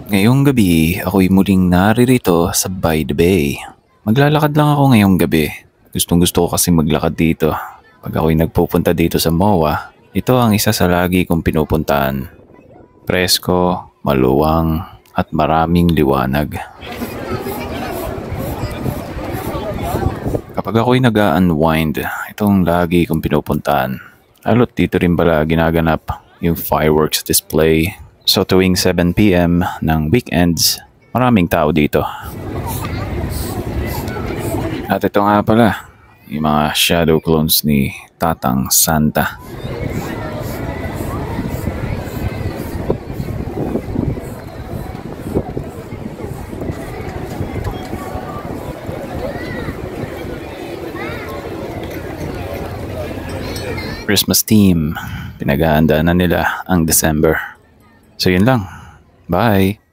Ngayong gabi, ako'y muling naririto sa By the Bay. Maglalakad lang ako ngayong gabi. Gustong gusto ko kasi maglakad dito. Pag ako'y nagpupunta dito sa MOA, ito ang isa sa lagi kong pinupuntahan. Presko, maluwang, at maraming liwanag. Kapag ako'y nag-unwind, itong lagi kong pinupuntahan. Lalo't dito rin pala ginaganap yung fireworks display. So tuwing 7 PM ng weekends, maraming tao dito. At ito nga pala, yung mga shadow clones ni Tatang Santa. Christmas theme, pinag-aandaan na nila ang December. So yun lang. Bye!